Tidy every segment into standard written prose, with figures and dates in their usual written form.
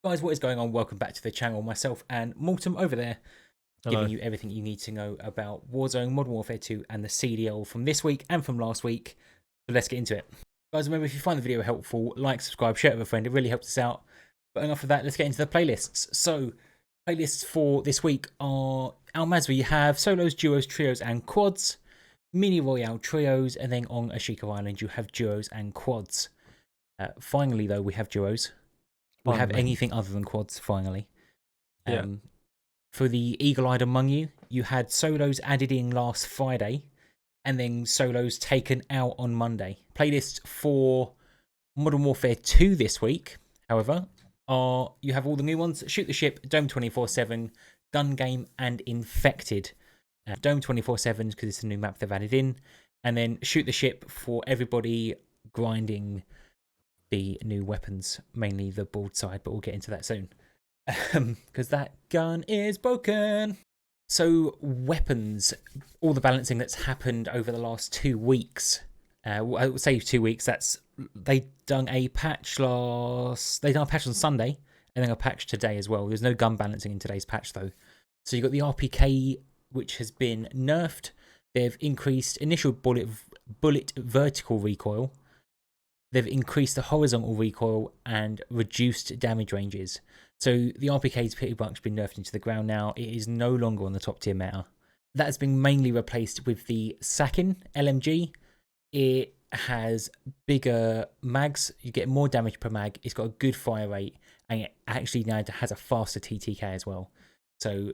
Guys, what is going on? Welcome back to the channel. Myself and Mortem over there, giving you everything you need to know about Warzone, Modern Warfare 2 and the CDL from this week and from last week. So let's get into it. Guys, remember, if you find the video helpful, like, subscribe, share it with a friend. It really helps us out. But enough of that, let's get into the playlists. So, playlists for this week are iLLeY. You have solos, duos, trios and quads. Mini Royale trios. And then on Ashika Island, you have duos and quads. Finally, though, we have duos. We have anything other than quads, finally. For the eagle-eyed among you, you had solos added in last Friday, and then solos taken out on Monday. Playlists for Modern Warfare 2 this week, however, are you have all the new ones: Shoot the Ship, Dome 24/7, Gun Game, and Infected. Dome 24/7 because it's a new map they've added in, and then Shoot the Ship for everybody grinding the new weapons, mainly the broadside, but we'll get into that soon because that gun is broken. So weapons, all the balancing that's happened over the last 2 weeks. I would say 2 weeks. They done a patch on Sunday and then a patch today as well. There's no gun balancing in today's patch though. So you've got the RPK, which has been nerfed. They've increased initial bullet vertical recoil. They've increased the horizontal recoil and reduced damage ranges. So the RPK has pretty much been nerfed into the ground now. It is no longer on the top tier meta. That has been mainly replaced with the Sakin LMG. It has bigger mags. You get more damage per mag. It's got a good fire rate. And it actually now has a faster TTK as well. So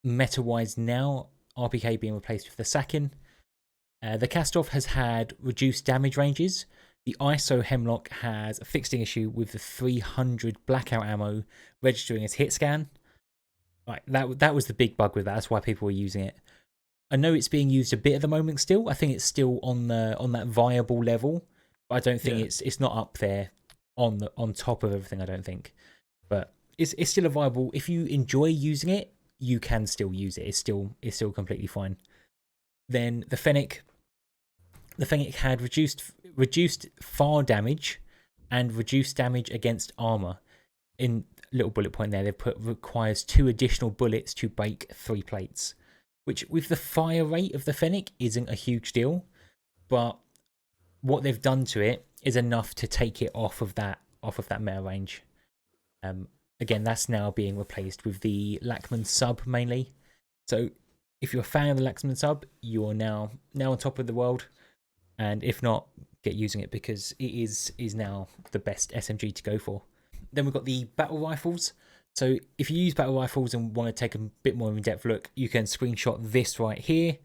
meta-wise now, RPK being replaced with the Sakin. The Kastov has had reduced damage ranges. The ISO Hemlock has a fixed issue with the 300 blackout ammo registering as hit scan. Right, that was the big bug with that. That's why people were using it. I know it's being used a bit at the moment still. I think it's still on that viable level, but I don't think it's not up there on top of everything. I don't think, but it's still a viable. If you enjoy using it, you can still use it. It's still completely fine. Then the Fennec. The Fennec had reduced fire damage and reduced damage against armor. In little bullet point there, they've put requires 2 additional bullets to break 3 plates, which with the fire rate of the Fennec isn't a huge deal, but what they've done to it is enough to take it off of that meta range. Again, that's now being replaced with the Lachmann sub mainly. So if you're a fan of the Lachmann sub, you are now on top of the world. And if not, get using it because it is now the best SMG to go for. Then we've got the battle rifles. So if you use battle rifles and want to take a bit more in-depth look, you can screenshot this right here.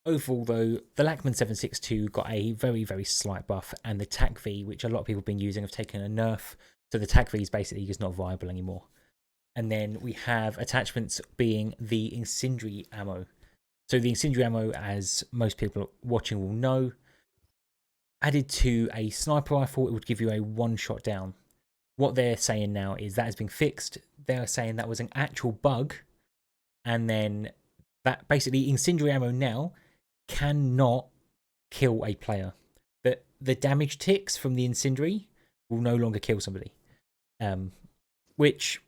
Overall though, the Lachmann 7.62 got a very, very slight buff, and the TAC V, which a lot of people have been using, have taken a nerf. So the TAC V is basically just not viable anymore. And then we have attachments being the Incendiary ammo. So the Incendiary ammo, as most people watching will know, added to a sniper rifle, it would give you a 1-shot down. What they're saying now is that has been fixed. They're saying that was an actual bug, and then that basically Incendiary ammo now cannot kill a player. The damage ticks from the Incendiary will no longer kill somebody, which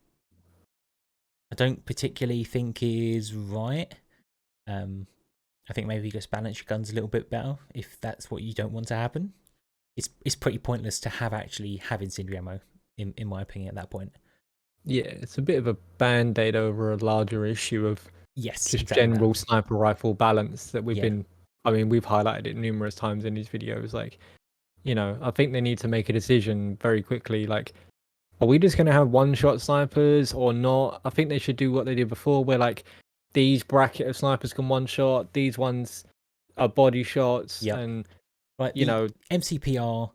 I don't particularly think is right. I think maybe just balance your guns a little bit better if that's what you don't want to happen. It's pretty pointless to have incendiary ammo, in my opinion, at that point. Yeah, it's a bit of a band-aid over a larger issue of just exactly general sniper rifle balance that we've been. I mean, we've highlighted it numerous times in these videos. Like, I think they need to make a decision very quickly. Like, are we just going to have 1-shot snipers or not? I think they should do what they did before, where like these bracket of snipers can 1-shot, these ones are body shots, and right, MCPR,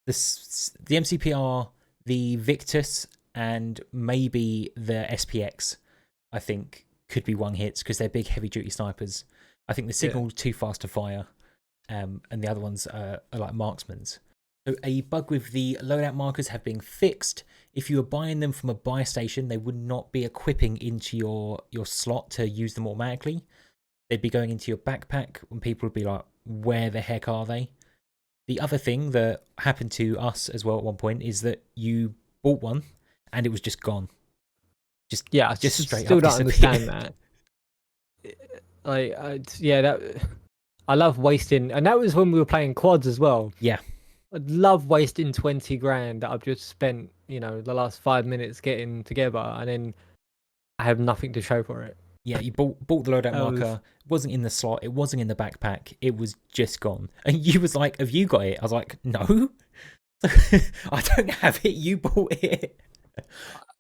the MCPR, the Victus, and maybe the SPX, I think could be 1-hits because they're big heavy duty snipers. I think the Signal's too fast to fire, and the other ones are like marksmans. So a bug with the loadout markers have been fixed. If you were buying them from a buy station, they would not be equipping into your slot to use them automatically. They'd be going into your backpack, and people would be like, where the heck are they? The other thing that happened to us as well at one point is that you bought one and it was just gone. just straight still up don't disappear. understand that. I love wasting, and that was when we were playing quads as well. Yeah, I'd love wasting 20 grand that I've just spent, the last 5 minutes getting together, and then I have nothing to show for it. Yeah, you bought the loadout marker. It wasn't in the slot. It wasn't in the backpack. It was just gone. And you was like, "Have you got it?" I was like, "No, I don't have it. You bought it."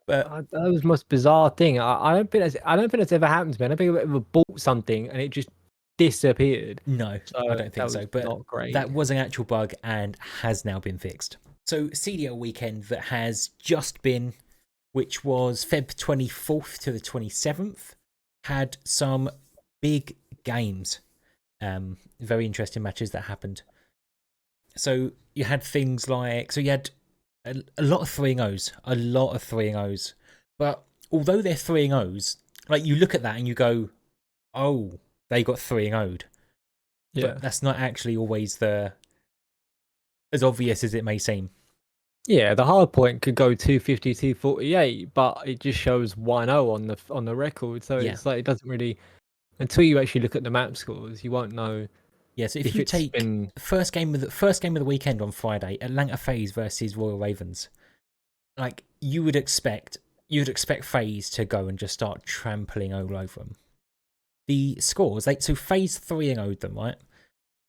But that was the most bizarre thing. I don't think that's ever happened to me. I don't think I've ever bought something and it just disappeared. No, so I don't think so. But not great. That was an actual bug and has now been fixed. So CDL weekend that has just been, which was Feb 24th to the 27th, had some big games. Very interesting matches that happened. So you had things like, you had a lot of 3-0s, but although they're 3-0s, like you look at that and you go, oh, they got 3-0'd. Yeah. But that's not actually always as obvious as it may seem. Yeah, the hard point could go 250, 248, but it just shows 1-0 on the record. So it's like, it doesn't really, until you actually look at the map scores, you won't know. Yeah, so if you take first game of the weekend on Friday, Atlanta FaZe versus Royal Ravens, like you would expect FaZe to go and just start trampling all over them. The scores, so FaZe 3-0'd them, right?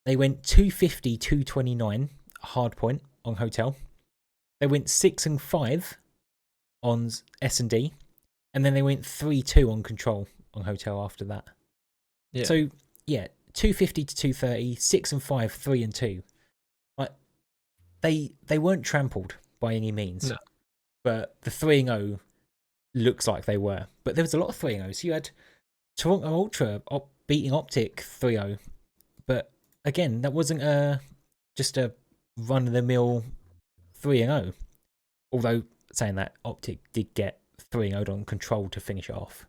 They went 250, 229 hard point on Hotel. They went 6-5 on S&D, and then they went 3-2 on Control on Hotel after that. Yeah. So yeah, 250 to 230, 6-5, 3-2. Like they weren't trampled by any means. No. But the 3-0 looks like they were. But there was a lot of 3-0s. You had Toronto Ultra beating OpTic 3-0. But again, that wasn't just a run-of-the-mill 3-0. Although, saying that, OpTic did get 3-0'd on Control to finish it off.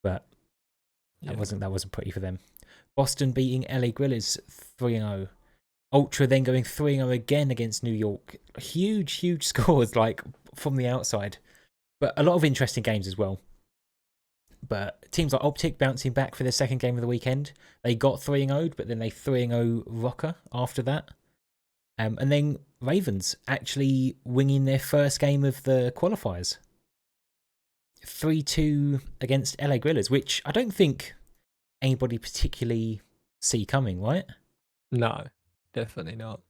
But that wasn't pretty for them. Boston beating LA Grillers 3-0. Ultra then going 3-0 again against New York. Huge scores, like, from the outside. But a lot of interesting games as well. But teams like OpTic bouncing back for their second game of the weekend. They got 3-0'd, but then they 3-0 Rocker after that. And then Ravens actually winning their first game of the qualifiers. 3-2 against LA Grillers, which I don't think anybody particularly see coming, right? No, definitely not.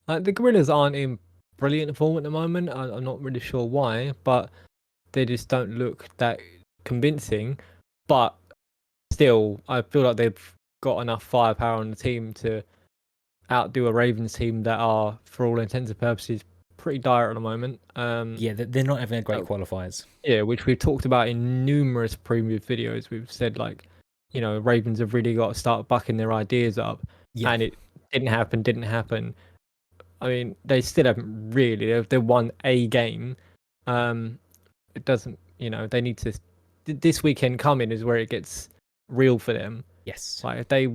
The Gorillas aren't in brilliant form at the moment. I'm not really sure why, but they just don't look that convincing. But still, I feel like they've got enough firepower on the team to outdo a Ravens team that are, for all intents and purposes, pretty dire at the moment. Yeah, they're not having a great qualifiers. Yeah, which we've talked about in numerous previous videos. We've said, like, Ravens have really got to start bucking their ideas up. Yeah. And it didn't happen. I mean, they still haven't really. They've won a game. It doesn't, they need to. This weekend coming is where it gets real for them. Yes. Like, if they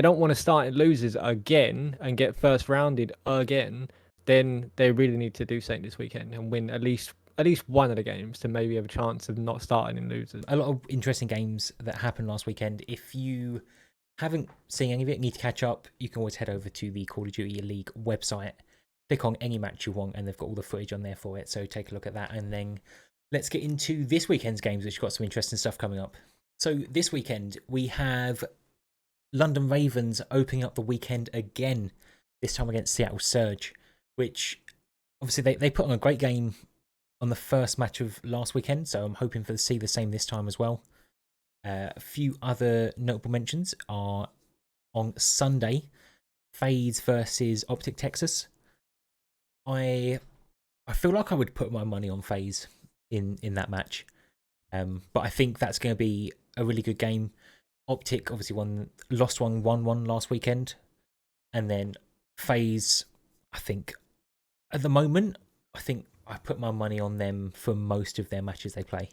don't want to start in losers again and get first rounded again, then they really need to do something this weekend and win at least one of the games to maybe have a chance of not starting in losers. A lot of interesting games that happened last weekend. If you haven't seen any of it, need to catch up, you can always head over to the Call of Duty League website, click on any match you want, and they've got all the footage on there for it. So take a look at that, and then let's get into this weekend's games, which got some interesting stuff coming up. So this weekend we have London Ravens opening up the weekend again, this time against Seattle Surge, which obviously they put on a great game on the first match of last weekend, so I'm hoping to see the same this time as well. A few other notable mentions are on Sunday, FaZe versus OpTic Texas. I feel like I would put my money on FaZe in that match, but I think that's going to be a really good game. OpTic obviously won 1-1 last weekend, and then FaZe, I think at the moment, I put my money on them for most of their matches they play.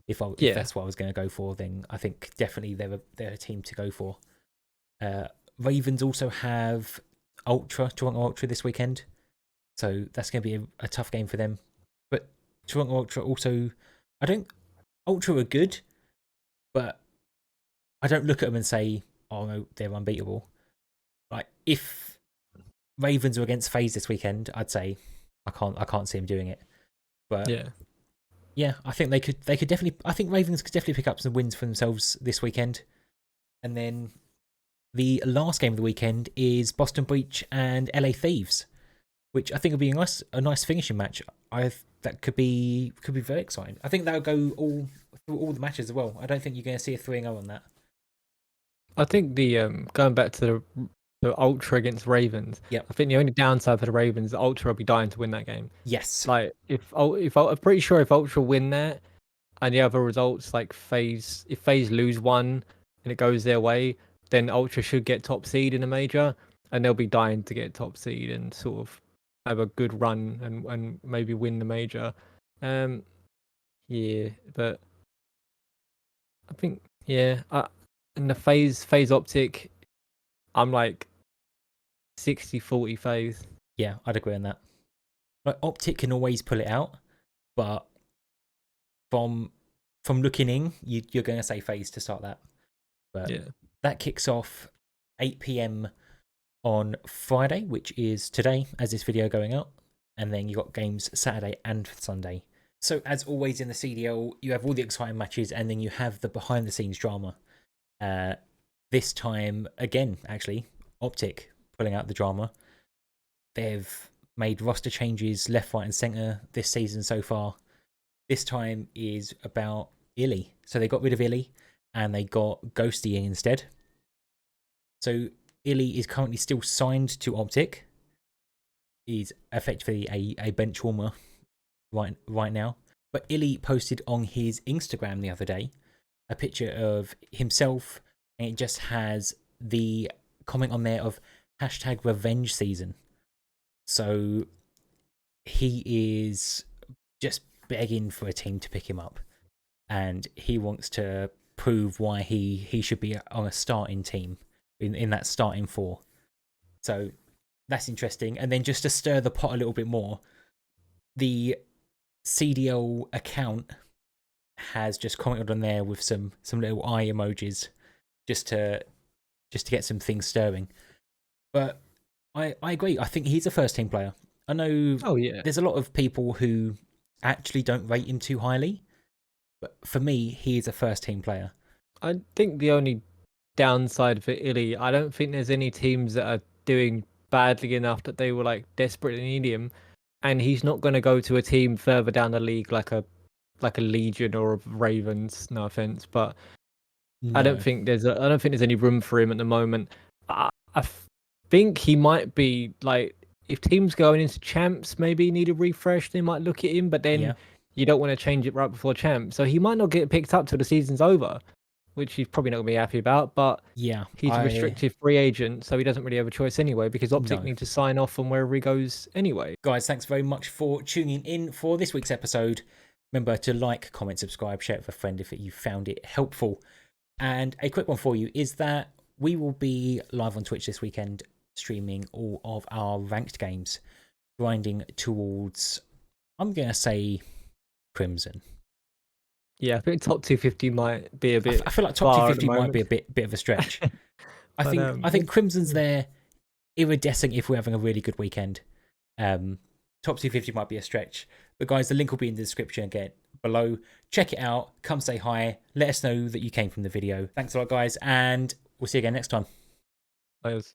If that's what I was going to go for, then I think definitely they're a team to go for. Ravens also have Toronto Ultra this weekend, so that's going to be a tough game for them. But Toronto Ultra also I don't. Ultra are good, but I don't look at them and say, "Oh no, they're unbeatable." Like if Ravens were against FaZe this weekend, I'd say I can't see them doing it. But yeah, I think they could definitely. I think Ravens could definitely pick up some wins for themselves this weekend. And then the last game of the weekend is Boston Breach and LA Thieves, which I think will be a nice finishing match. That could be very exciting. I think that'll go through all the matches as well. I don't think you're going to see a 3-0 on that. I think the going back to the Ultra against Ravens. Yep. I think the only downside for the Ravens, the Ultra will be dying to win that game. Yes. Like if I'm pretty sure if Ultra win that, and the other results like FaZe, if FaZe lose one and it goes their way, then Ultra should get top seed in a major, and they'll be dying to get top seed and sort of have a good run and maybe win the major. Yeah, but I think in the FaZe OpTic, I'm like 60-40 FaZe. Yeah, I'd agree on that. Like OpTic can always pull it out, but from looking in, you're going to say FaZe to start that. But that kicks off 8 p.m. on Friday, which is today, as this video going out. And then you got games Saturday and Sunday. So as always in the CDL, you have all the exciting matches, and then you have the behind-the-scenes drama. This time, again, actually, OpTic pulling out the drama. They've made roster changes left, right, and centre this season so far. This time is about iLLeY. So they got rid of iLLeY, and they got Ghosty in instead. So iLLeY is currently still signed to OpTic. He's effectively a bench warmer right now. But iLLeY posted on his Instagram the other day a picture of himself, and it just has the comment on there of #revenge season. So he is just begging for a team to pick him up, and he wants to prove why he should be on a starting team in that starting 4. So that's interesting. And then just to stir the pot a little bit more, the CDL account has just commented on there with some little eye emojis just to get some things stirring. But I agree. I think he's a first team player. I know there's a lot of people who actually don't rate him too highly, but for me, he is a first team player. I think the only downside for iLLeY, I don't think there's any teams that are doing badly enough that they were like desperately need him, and he's not going to go to a team further down the league like a Legion or a Ravens. No offense, but no. I don't think there's any room for him at the moment. I think he might be like, if teams going into champs maybe need a refresh, they might look at him, but then you don't want to change it right before champs, so he might not get picked up till the season's over, which he's probably not going to be happy about. But he's a restricted free agent, so he doesn't really have a choice anyway, because OpTic need to sign off on wherever he goes anyway. Guys, thanks very much for tuning in for this week's episode. Remember to like, comment, subscribe, share it with a friend if you found it helpful. And a quick one for you is that we will be live on Twitch this weekend, streaming all of our ranked games, grinding towards, I'm going to say, Crimson. Yeah, I think top 250 might be a bit. I feel like top 250 might be a bit of a stretch. I think Crimson's there, iridescent if we're having a really good weekend. Top 250 might be a stretch. But guys, the link will be in the description again below. Check it out. Come say hi. Let us know that you came from the video. Thanks a lot, guys, and we'll see you again next time. Bye.